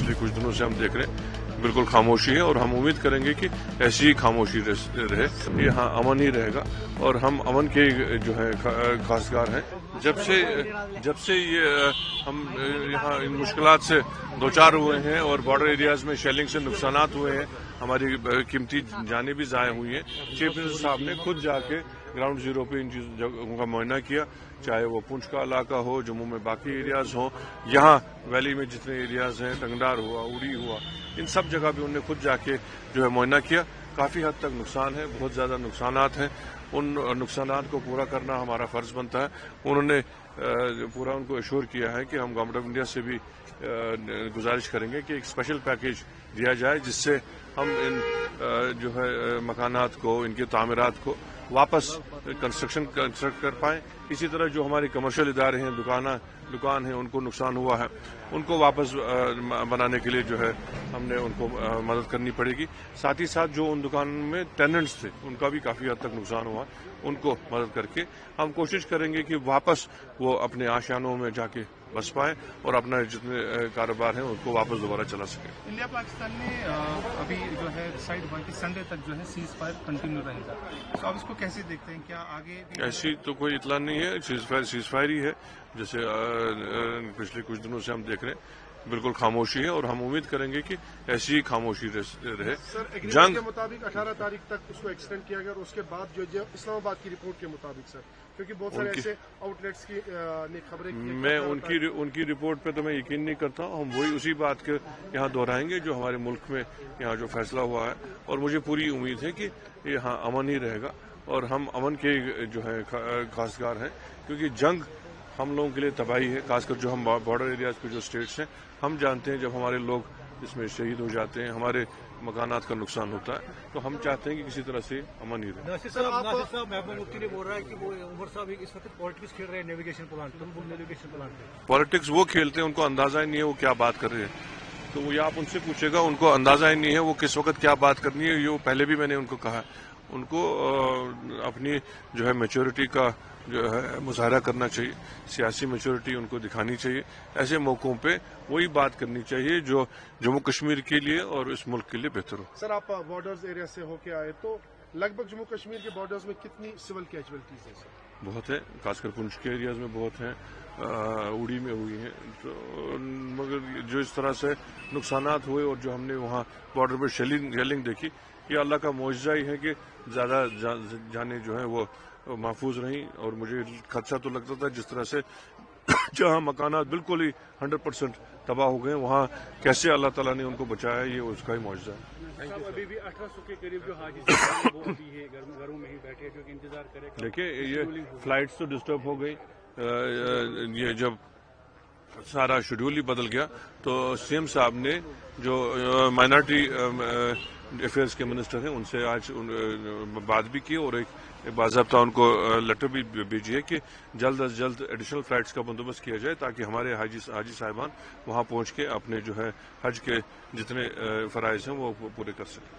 पिछले कुछ दिनों से हम देख रहे हैं बिल्कुल खामोशी है, और हम उम्मीद करेंगे कि ऐसी ही खामोशी रहे, यहाँ अमन ही रहेगा और हम अमन के जो है खासगार हैं। जब से ये हम यहाँ इन मुश्किलात से दो चार हुए हैं और बॉर्डर एरियाज में शेलिंग से नुकसानात हुए हैं, हमारी कीमती जानें भी ज़ाया हुई हैं। चीफ मिनिस्टर साहब ने खुद जाके ग्राउंड जीरो पे इन जगहों का मुआयना किया, चाहे वो पुंछ का इलाका हो, जम्मू में बाकी एरियाज हों, यहाँ वैली में जितने एरियाज हैं, टंगडार हुआ, उड़ी हुआ, इन सब जगह भी उन्होंने खुद जाके जो है मुआयना किया। काफ़ी हद तक नुकसान है, बहुत ज़्यादा नुकसानात हैं, उन नुकसानात को पूरा करना हमारा फ़र्ज़ बनता है। उन्होंने पूरा उनको एश्योर किया है कि हम गवर्नमेंट ऑफ इंडिया से भी गुजारिश करेंगे कि एक स्पेशल पैकेज दिया जाए, जिससे हम इन जो है मकानात को, इनके तामीरात को वापस कंस्ट्रक्ट कर पाएँ। इसी तरह जो हमारे कमर्शियल इदारे हैं, दुकान है, उनको नुकसान हुआ है, उनको वापस बनाने के लिए जो है हमने उनको मदद करनी पड़ेगी। साथ ही साथ जो उन दुकानों में टेनेंट्स थे, उनका भी काफ़ी हद तक नुकसान हुआ, उनको मदद करके हम कोशिश करेंगे कि वापस वो अपने आशियानों में जाके बस पाए और अपना जितने कारोबार हैं उनको वापस दोबारा चला सके। इंडिया पाकिस्तान ने अभी जो है डिसाइड हुआ कि संडे तक जो है सीज फायर कंटिन्यू रहेगा, तो आप इसको कैसे देखते हैं? क्या आगे ऐसी तो कोई इतला नहीं है, सीज फायर ही है। जैसे पिछले कुछ दिनों से हम देख रहे हैं बिल्कुल खामोशी है, और हम उम्मीद करेंगे कि ऐसी ही खामोशी रहे। सर जंग के मुताबिक 18 तारीख तक उसको एक्सटेंड किया गया, और उसके बाद जो इस्लामाबाद की रिपोर्ट के मुताबिक सर, क्योंकि बहुत सारे ऐसे आउटलेट्स की ने खबरें की, मैं उनकी रिपोर्ट पे तो मैं यकीन नहीं करता। हम वही उसी बात के यहाँ दोहराएंगे जो हमारे मुल्क में यहाँ जो फैसला हुआ है, और मुझे पूरी उम्मीद है कि यहाँ अमन ही रहेगा और हम अमन के जो है खासगार हैं, क्योंकि जंग हम लोगों के लिए तबाही है। खासकर जो हम बॉर्डर एरियाज के जो स्टेट्स हैं, हम जानते हैं जब हमारे लोग इसमें शहीद हो जाते हैं, हमारे मकानात का नुकसान होता है, तो हम चाहते हैं कि किसी तरह से अमन ही रहे। नासिर साहब महबूब मुफ्ती ने बोल रहा है कि वो उमर साहब इस वक्त पॉलिटिक्स खेल रहे हैं नेविगेशन प्लांट पे। पॉलिटिक्स वो खेलते हैं, उनको अंदाजा ही नहीं है वो क्या बात कर रहे हैं, तो वो आप उनसे पूछेगा, उनको अंदाजा ही नहीं है वो किस वक्त क्या बात करनी है। ये पहले भी मैंने उनको कहा, उनको अपनी जो है मैच्योरिटी का जो है मुजाहरा करना चाहिए, सियासी मैच्योरिटी उनको दिखानी चाहिए। ऐसे मौक़ों पे वही बात करनी चाहिए जो जम्मू कश्मीर के लिए और इस मुल्क के लिए बेहतर हो। सर आप बॉर्डर्स एरिया से होके आए, तो लगभग जम्मू कश्मीर के बॉर्डर्स में कितनी सिविल कैजुअलिटीज है सर? बहुत है, खासकर पुंछ के एरियाज में बहुत हैं, उड़ी में हुई हैं, तो मगर जो इस तरह से नुकसानात हुए और जो हमने वहाँ बॉर्डर पर शेलिंग देखी, ये अल्लाह का मौजज़ा ही है कि ज़्यादा जाने जो है वो महफूज रहीं। और मुझे खदशा तो लगता था जिस तरह से जहाँ मकानात बिल्कुल ही 100% तबाह हो गए, वहाँ कैसे अल्लाह ताला ने उनको बचाया, ये उसका ही मौजज़ा है। अभी भी 1800 के करीब जो हाजी साहब वो अभी है घरों में ही बैठे जो कि इंतजार करें। देखिए ये फ्लाइट्स तो डिस्टर्ब हो गई, ये जब सारा शेड्यूल ही बदल गया, तो सीएम साहब ने जो माइनॉरिटी अफेयर्स के मिनिस्टर हैं उनसे आज बात भी की और एक बाज़ाब्ता उनको लेटर भी भेजी है कि जल्द अज जल्द एडिशनल फ्लाइट्स का बंदोबस्त किया जाए, ताकि हमारे हाजी साहिबान वहाँ पहुँच के अपने जो है हज के जितने फ़राइज़ हैं वो पूरे कर सकें।